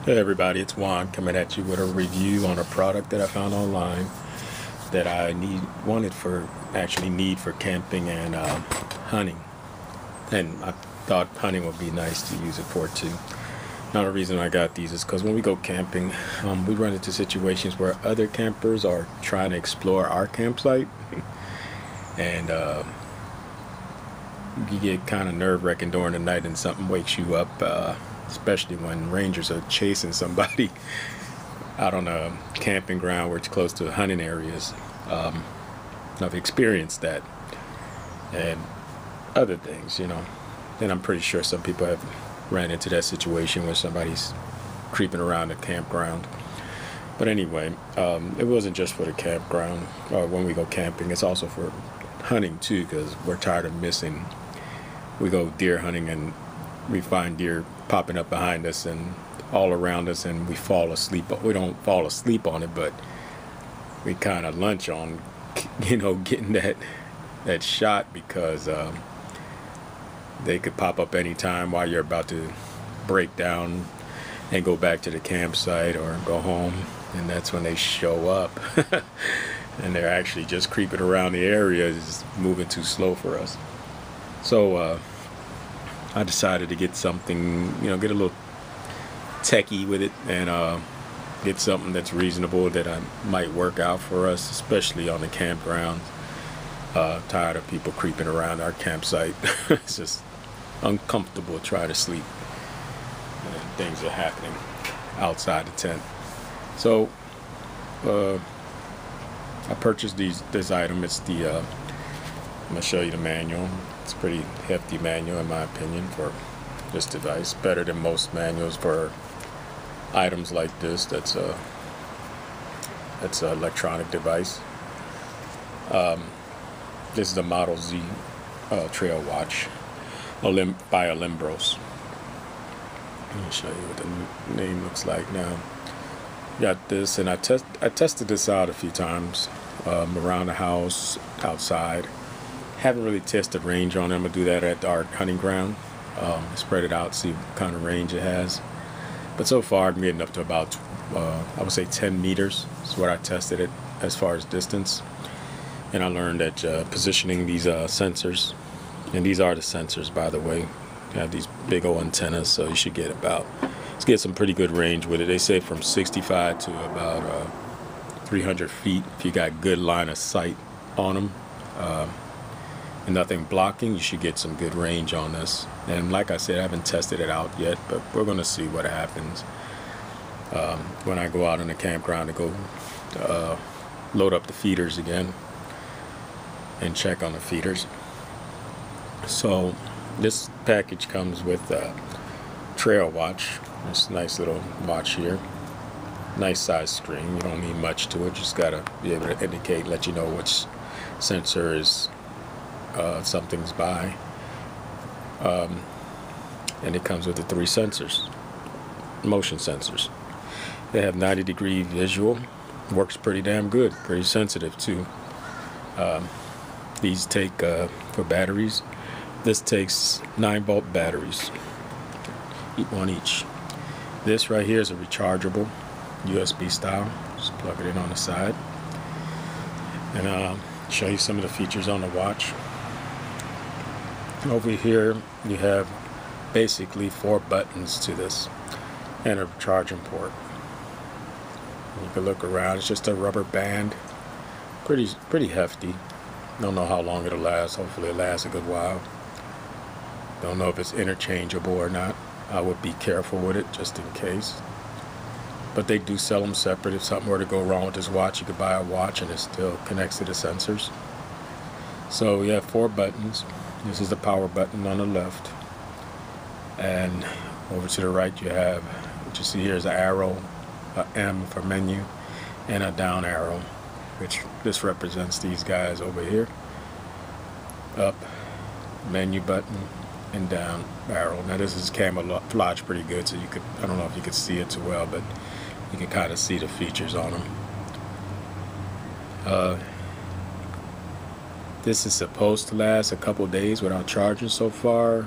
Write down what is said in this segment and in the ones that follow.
Hey everybody, it's Juan coming at you with a review on a product that I found online that I need for camping and hunting. And I thought hunting would be nice to use it for too. Now the reason I got these is because when we go camping, we run into situations where other campers are trying to explore our campsite, and you get kind of nerve-wracking during the night, and something wakes you up. Especially when rangers are chasing somebody out on a camping ground where it's close to hunting areas. I've experienced that and other things, and I'm pretty sure some people have ran into that situation where somebody's creeping around the campground. But anyway, it wasn't just for the campground or when we go camping, it's also for hunting too, because we're tired of missing. We go deer hunting and we find deer popping up behind us and all around us, and we fall asleep. We don't fall asleep on it, but we kind of lunch on, getting that shot, because they could pop up anytime while you're about to break down and go back to the campsite or go home, and that's when they show up. And they're actually just creeping around the area, just moving too slow for us. So I decided to get something, get a little techie with it, and get something that's reasonable that might work out for us, especially on the campground. Tired of people creeping around our campsite. It's just uncomfortable trying to sleep, and things are happening outside the tent. So I purchased this item. It's the I'm going to show you the manual. It's a pretty hefty manual in my opinion for this device. Better than most manuals for items like this. That's an electronic device. This is the Model Z trail watch by Olymbros. Let me show you what the name looks like now. Got this, and I tested this out a few times around the house, outside. Haven't really tested range on it. I'm going to do that at our hunting ground. Spread it out, see what kind of range it has. But so far I'm getting up to about, I would say 10 meters is what I tested it as far as distance. And I learned that positioning these sensors, and these are the sensors by the way, you have these big old antennas, so you should get some pretty good range with it. They say from 65 to about 300 feet if you got good line of sight on them. And nothing blocking, you should get some good range on this. And like I said, I haven't tested it out yet, but we're going to see what happens when I go out on the campground to go load up the feeders again and check on the feeders. So this package comes with a trail watch. This nice little watch here. Nice size screen. You don't need much to it. Just got to be able to indicate, let you know which sensor is something's by, and it comes with the 3 sensors, motion sensors. They have 90-degree visual, works pretty damn good, pretty sensitive too. These take for batteries, this takes 9-volt batteries, one each. This right here is a rechargeable USB style. Just plug it in on the side, and I'll show you some of the features on the watch. Over here you have basically 4 buttons to this and a charging port. You can look around. It's just a rubber band, pretty hefty. Don't know how long it'll last. Hopefully it lasts a good while. Don't know if it's interchangeable or not. I would be careful with it just in case, but they do sell them separate. If something were to go wrong with this watch, you could buy a watch and it still connects to the sensors. So we have 4 buttons. This is the power button on the left, and over to the right you have, what you see here is an arrow, a M for menu, and a down arrow, which this represents these guys over here. Up, menu button, and down arrow. Now this is camouflage pretty good, so I don't know if you could see it too well, but you can kind of see the features on them. This is supposed to last a couple days without charging so far.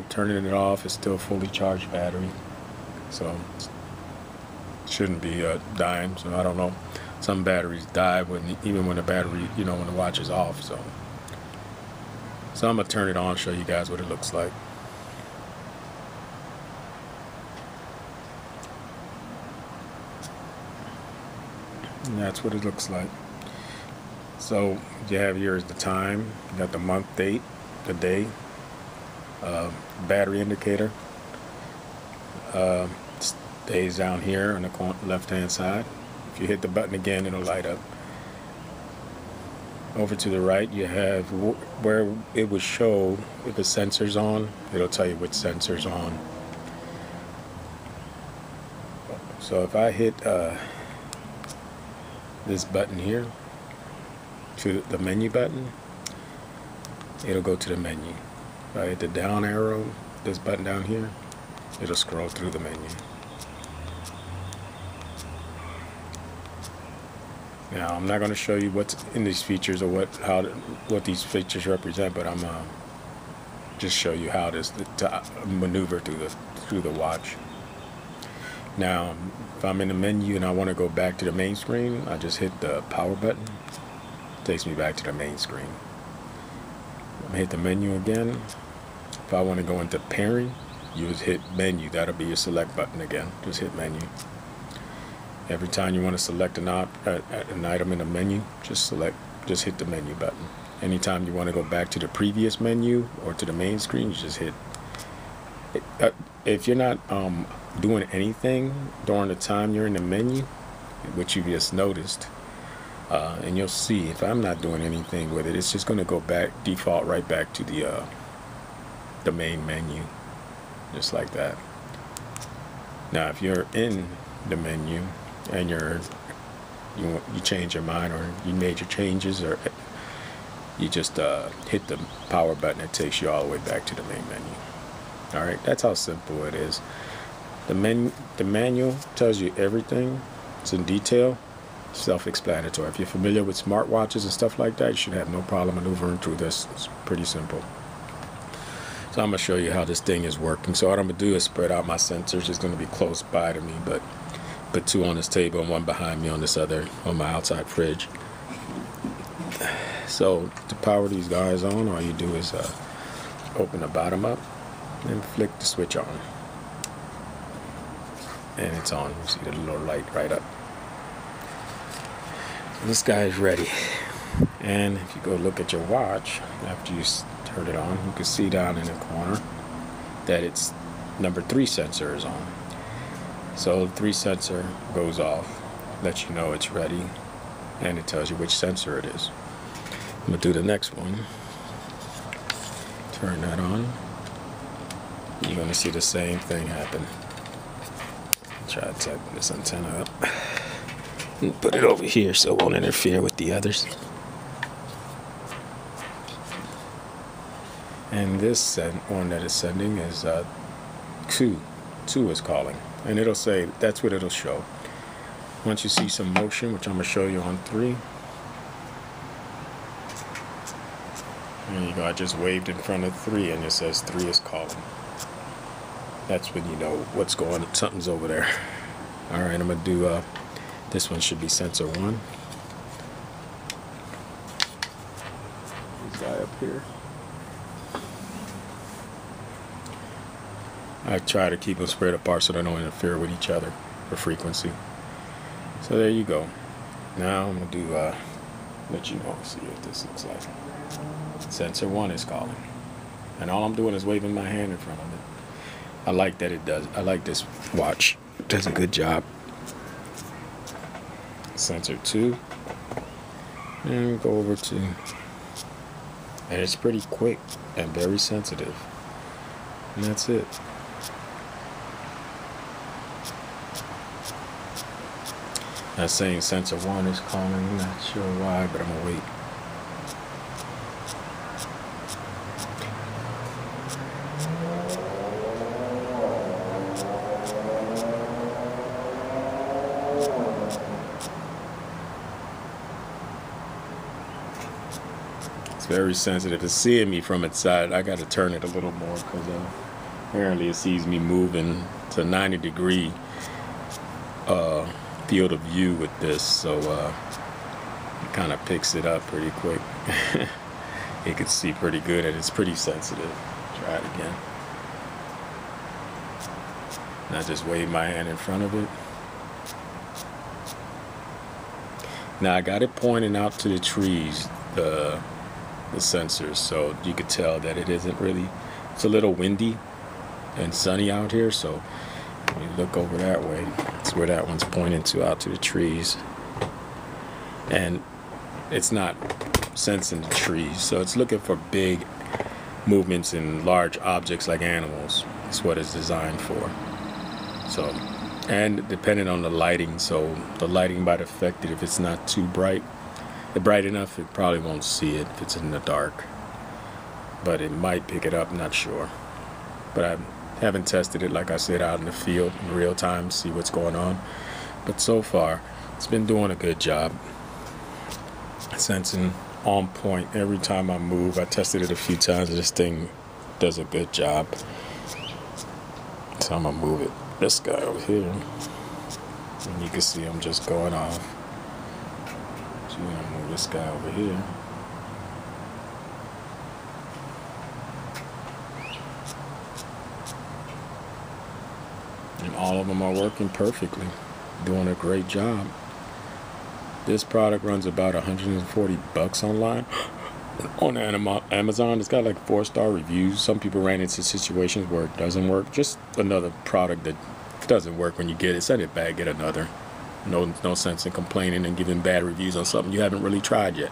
Turning it off, it's still fully charged battery. so it shouldn't be dying. So I don't know. Some batteries die even when the battery, when the watch is off. So I'm gonna turn it on, show you guys what it looks like. And that's what it looks like. So you have here is the time, you got the month, date, the day, battery indicator, stays down here on the left hand side. If you hit the button again, it'll light up. Over to the right, you have where it would show if the sensor's on, it'll tell you which sensor's on. So if I hit this button here, to the menu button, it'll go to the menu. If I hit the down arrow, this button down here, it'll scroll through the menu. Now I'm not going to show you what's in these features or what these features represent, but I'm just show you how to maneuver through the watch. Now if I'm in the menu and I want to go back to the main screen, I just hit the power button. It takes me back to the main screen. I'm gonna hit the menu again. If I want to go into pairing, you just hit menu. That'll be your select button again. Just hit menu. Every time you want to select an item in the menu, just hit the menu button. Anytime you want to go back to the previous menu or to the main screen, you just hit it. If you're not doing anything during the time you're in the menu, which you just noticed, and you'll see if I'm not doing anything with it, it's just going to go back, default right back to the main menu, just like that. Now if you're in the menu and you change your mind, or you made your changes, or you just hit the power button, it takes you all the way back to the main menu. Alright, that's how simple it is. The manual tells you everything. It's in detail, self-explanatory. If you're familiar with smartwatches and stuff like that, you should have no problem maneuvering through this. It's pretty simple. So I'm going to show you how this thing is working. So what I'm going to do is spread out my sensors. It's going to be close by to me, but put two on this table and one behind me on my outside fridge. So to power these guys on, all you do is open the bottom up and flick the switch on, and it's on. You see the little light right up. This guy is ready. And if you go look at your watch after you turn it on, you can see down in the corner that it's number 3 sensor is on. So the 3 sensor goes off, lets you know it's ready, and it tells you which sensor it is. I'm gonna do the next one. Turn that on. You're gonna see the same thing happen. Try to tighten this antenna up and put it over here so it won't interfere with the others. And this one that is sending is 2. 2 is calling, and it'll say, that's what it'll show. Once you see some motion, which I'm gonna show you on 3. There you go. I just waved in front of 3 and it says 3 is calling. That's when you know what's going on. Something's over there. Alright, I'm going to do, this one should be sensor 1. This guy up here. I try to keep them spread apart so they don't interfere with each other for frequency. So there you go. Now I'm going to do, let you know, see what this looks like. Sensor 1 is calling. And all I'm doing is waving my hand in front of it. I like that it does. I like this watch. It does a good job. Sensor 2. And go over to. And it's pretty quick and very sensitive. And that's it. That's saying sensor 1 is calling. I'm not sure why, but I'm going to wait. Very sensitive. It's seeing me from its side. I got to turn it a little more because Apparently it sees me moving to 90-degree field of view with this, so it kind of picks it up pretty quick. You can see pretty good, and it's pretty sensitive. Try it again. And I just wave my hand in front of it. Now I got it pointing out to the trees, the sensors, so you could tell that it isn't really, it's a little windy and sunny out here, so when you look over that way, that's where that one's pointing to, out to the trees. And it's not sensing the trees, so it's looking for big movements in large objects like animals. That's what it's designed for. So, and depending on the lighting, so the lighting might affect it. If it's not too bright enough, it probably won't see it if it's in the dark, but it might pick it up, not sure. But I haven't tested it, like I said, out in the field in real time, see what's going on. But so far it's been doing a good job, sensing on point every time I move. I tested it a few times, and this thing does a good job. So I'm gonna move it, this guy over here, and you can see I'm just going off. So I'm gonna move this guy over here. And all of them are working perfectly, doing a great job. This product runs about $140 online on Amazon. It's got like 4-star reviews. Some people ran into situations where it doesn't work. Just another product that doesn't work when you get it. Send it back, get another. No sense in complaining and giving bad reviews on something you haven't really tried yet.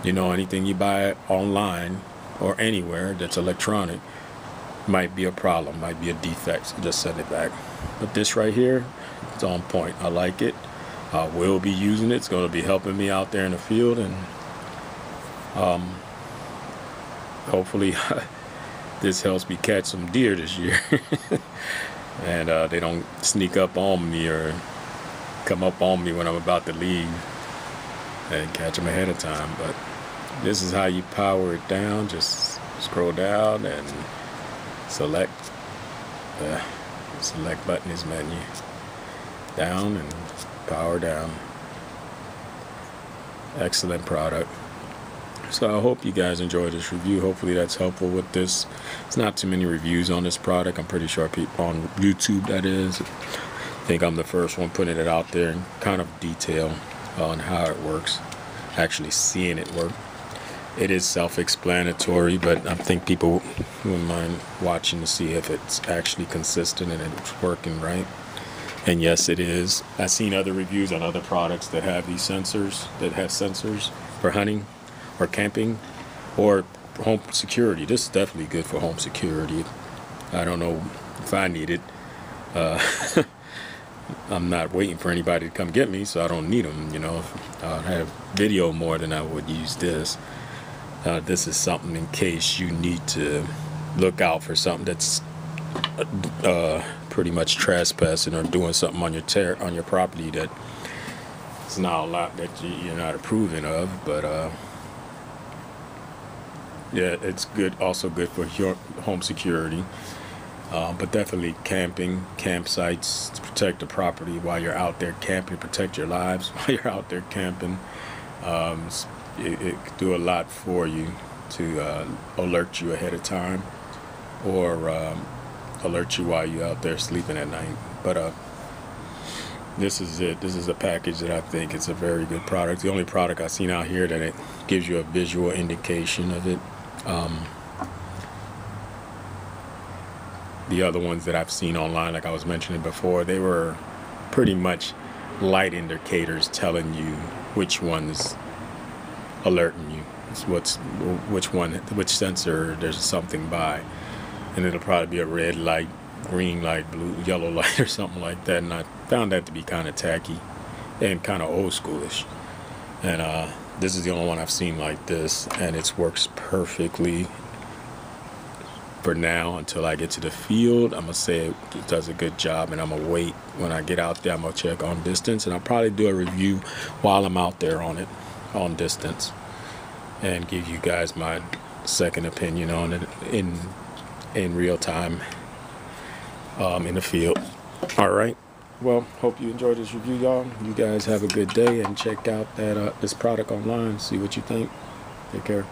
You know, anything you buy online or anywhere that's electronic might be a problem, might be a defect, so just send it back. But this right here, it's on point. I like it. I will be using it. It's going to be helping me out there in the field, and hopefully this helps me catch some deer this year. And they don't sneak up on me or come up on me when I'm about to leave, and catch them ahead of time. But this is how you power it down. Just scroll down and select the select button is menu, down, and power down. Excellent product. So I hope you guys enjoyed this review. Hopefully that's helpful with this. It's not too many reviews on this product. I'm pretty sure people on YouTube, that is, I think I'm the first one putting it out there in kind of detail on how it works, actually seeing it work. It is self-explanatory, but I think people wouldn't mind watching to see if it's actually consistent and it's working right. And yes, it is. I've seen other reviews on other products that have these sensors, for hunting or camping or home security. This is definitely good for home security. I don't know if I need it. I'm not waiting for anybody to come get me, so I don't need them. You know, I have video more than I would use this. This is something in case you need to look out for something that's pretty much trespassing or doing something on your property that it's not a lot that you're not approving of. But yeah, it's good. Also good for your home security. But definitely camping, campsites, to protect the property while you're out there camping, protect your lives while you're out there camping. It could do a lot for you to alert you ahead of time, or alert you while you're out there sleeping at night. But this is it. This is a package that I think it's a very good product. The only product I've seen out here that it gives you a visual indication of it. The other ones that I've seen online, like I was mentioning before, they were pretty much light indicators telling you which one's alerting you. It's which sensor there's something by. And it'll probably be a red light, green light, blue, yellow light, or something like that. And I found that to be kind of tacky and kind of old schoolish. And this is the only one I've seen like this, and it works perfectly for now until I get to the field. I'm gonna say it does a good job, and I'm gonna wait. When I get out there, I'm gonna check on distance, and I'll probably do a review while I'm out there on it, on distance, and give you guys my second opinion on it in real time in the field. All right. Well, hope you enjoyed this review, y'all. You guys have a good day and check out that this product online. See what you think. Take care.